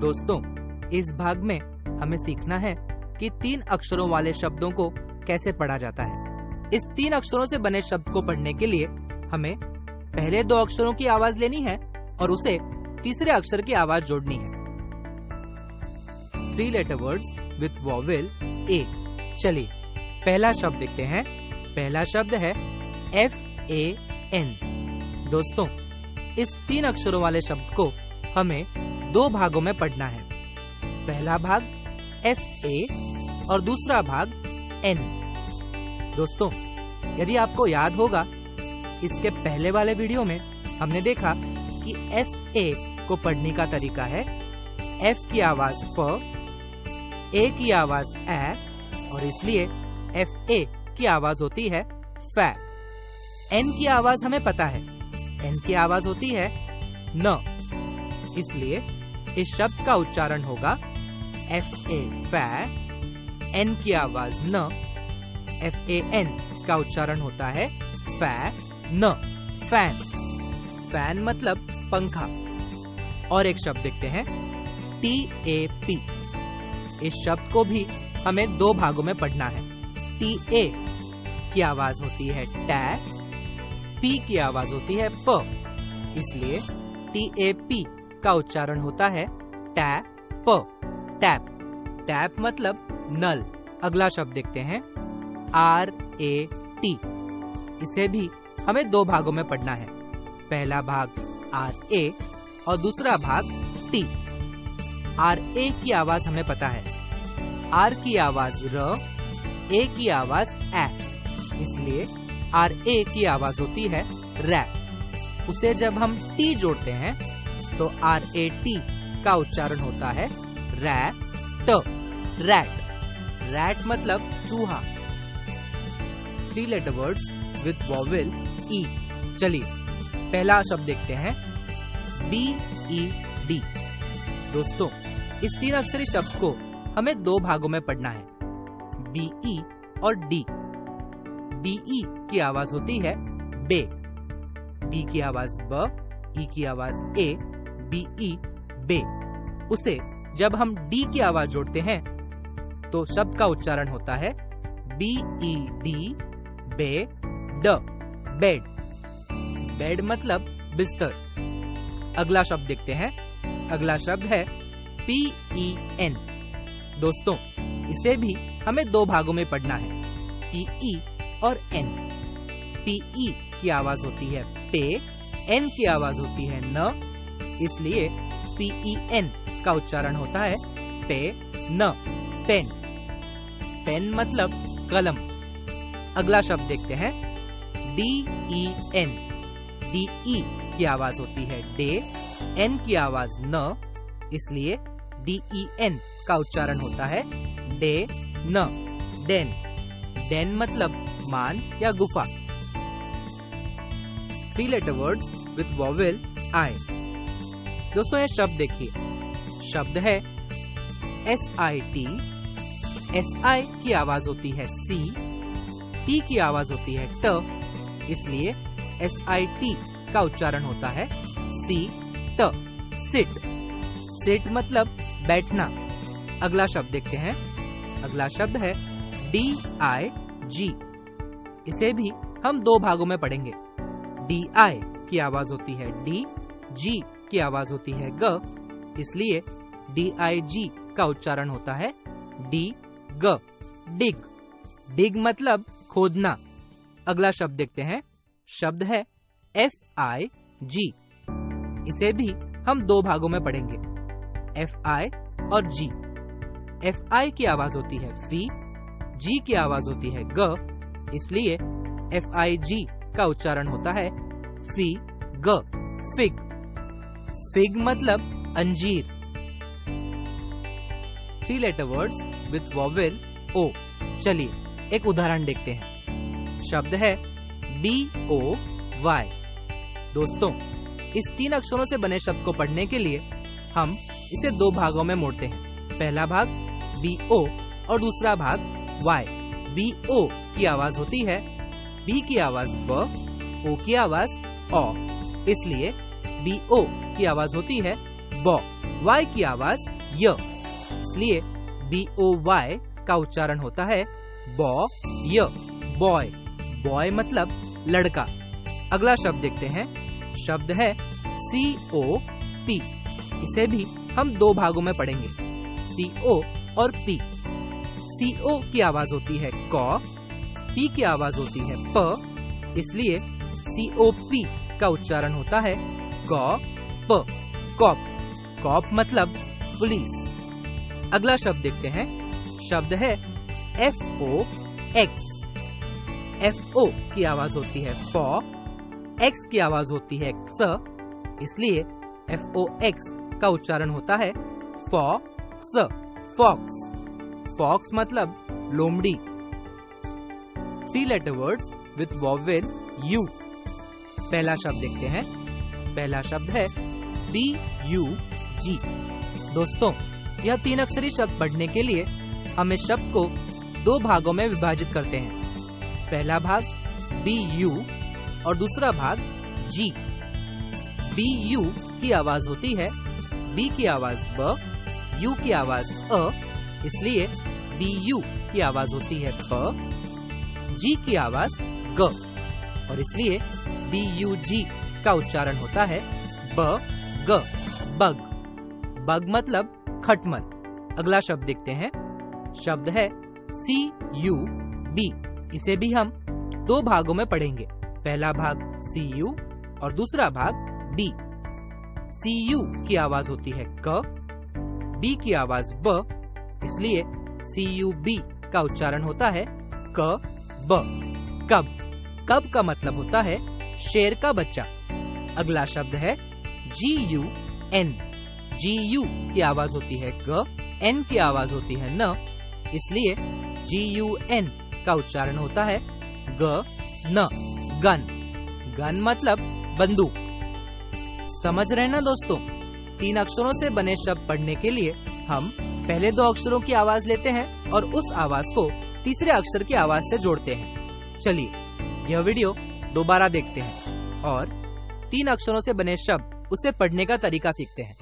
दोस्तों, इस भाग में हमें सीखना है कि 3 अक्षरों वाले शब्दों को कैसे पढ़ा जाता है। इस 3 अक्षरों से बने शब्द को पढ़ने के लिए हमें पहले 2 अक्षरों की आवाज लेनी है और उसे तीसरे अक्षर की आवाज जोड़नी है। 3 letter words with vowel A। चलिए पहला शब्द देखते हैं। पहला शब्द है FAN। दोस्तों, इस 3 अक्षरों वाले शब्द को हमें 2 भागों में पढ़ना है। पहला भाग FA और दूसरा भाग N। दोस्तों, यदि आपको याद होगा, इसके पहले वाले वीडियो में हमने देखा कि FA को पढ़ने का तरीका है F की आवाज फ, A की आवाज ए, और इसलिए FA की आवाज होती है फै। N की आवाज हमें पता है, N की आवाज होती है न, इसलिए इस शब्द का उच्चारण होगा FA फै। N की आवाज न, FAN का उच्चारण होता है फै न, फैन। फैन मतलब पंखा। और एक शब्द देखते हैं TAP। इस शब्द को भी हमें 2 भागों में पढ़ना है। TA की आवाज होती है टै, P की आवाज होती है प, इसलिए TAP का उच्चारण होता है टै प, टैप। टैप मतलब नल। अगला शब्द देखते हैं RAT। इसे भी हमें 2 भागों में पढ़ना है। पहला भाग RA और दूसरा भाग T। RA की आवाज हमें पता है, R की आवाज र, A की आवाज ए, इसलिए RA की आवाज होती है रै। उसे जब हम T जोड़ते हैं तो RAT का उच्चारण होता है रै ट, रैट। रैट मतलब चूहा। 3 letter words with vowel E। चलिए पहला शब्द देखते हैं BED। दोस्तों, इस 3 अक्षरी शब्द को हमें 2 भागों में पढ़ना है, BE और D। BE की आवाज होती है बे, B की आवाज ब, E की आवाज ए, BE बे। उसे जब हम D की आवाज जोड़ते हैं तो शब्द का उच्चारण होता है BED बे ड, बेड। बेड मतलब बिस्तर। अगला शब्द देखते हैं। अगला शब्द है PEN। दोस्तों, इसे भी हमें 2 भागों में पढ़ना है, PE और N। PE की आवाज होती है पे, N की आवाज होती है न, इसलिए PEN का उच्चारण होता है पे न, पेन। पेन मतलब कलम। अगला शब्द देखते हैं DEN। DE की आवाज होती है डे, N की आवाज न, इसलिए DEN का उच्चारण होता है डे न, डेन। डेन मतलब मान या गुफा। 3 letter words with vowel I। दोस्तों, ये शब्द देखिए। शब्द है SIT। SI की आवाज होती है C, T की आवाज होती है ट, इसलिए SIT का उच्चारण होता है C ट, सिट। सिट मतलब बैठना। अगला शब्द देखते हैं। अगला शब्द है DIG। इसे भी हम 2 भागों में पढ़ेंगे। DI की आवाज होती है D, G की आवाज होती है ग, इसलिए DIG का उच्चारण होता है D ग, डिग। डिग मतलब खोदना। अगला शब्द देखते हैं। शब्द है FIG। इसे भी हम 2 भागों में पढ़ेंगे, FI और G। FI की आवाज होती है फी, G की आवाज होती है ग, इसलिए FIG का उच्चारण होता है फी ग, फिग। फिग मतलब अंजीर। 3 letter words with vowel O। चलिए एक उदाहरण देखते हैं। शब्द है BOY। दोस्तों, इस 3 अक्षरों से बने शब्द को पढ़ने के लिए हम इसे 2 भागों में मोड़ते हैं। पहला भाग BO और दूसरा भाग Y। BO की आवाज होती है B की आवाज ब, O की आवाज ओ, इसलिए BO की आवाज होती है बो। वाई की आवाज य, इसलिए BOY का उच्चारण होता है य, बॉय। बॉय मतलब लड़का। अगला शब्द देखते हैं। शब्द है COP। इसे भी हम दो भागों में पढ़ेंगे, CO और P। CO की आवाज होती है क, P की आवाज होती है प, इसलिए COP का उच्चारण होता है क, कॉप। कॉप मतलब पुलिस। अगला शब्द देखते हैं। शब्द है FOX। FO की आवाज होती है फ, X की आवाज होती है क्स, इसलिए FOX का उच्चारण होता है फॉक्स, फॉक्स। फॉक्स मतलब लोमड़ी। 3 letter words with vowel U। पहला शब्द देखते हैं। पहला शब्द है BUG। दोस्तों, यह 3 अक्षरी शब्द पढ़ने के लिए हम इस शब्द को 2 भागों में विभाजित करते हैं। पहला भाग BU और दूसरा भाग G। BU की आवाज होती है B की आवाज ब, U की आवाज अ, इसलिए BU की आवाज होती है प, G की आवाज ग, और इसलिए BUG का उच्चारण होता है ब ग, बग। बग मतलब खटमल। अगला शब्द देखते हैं। शब्द है CUB। इसे भी हम 2 भागों में पढ़ेंगे। पहला भाग CU और दूसरा भाग B। CU की आवाज होती है क, B की आवाज ब, इसलिए CUB का उच्चारण होता है क ब, कब। कब का मतलब होता है शेर का बच्चा। अगला शब्द है GUN। GU की आवाज होती है ग, N की आवाज होती है न, इसलिए GUN का उच्चारण होता है ग न, गन। गन मतलब बंदूक। समझ रहे ना दोस्तों? 3 अक्षरों से बने शब्द पढ़ने के लिए हम पहले 2 अक्षरों की आवाज लेते हैं और उस आवाज को तीसरे अक्षर की आवाज से जोड़ते हैं। चलिए यह वीडियो दोबारा देखते हैं और 3 अक्षरों से बने शब्द उसे पढ़ने का तरीका सीखते हैं।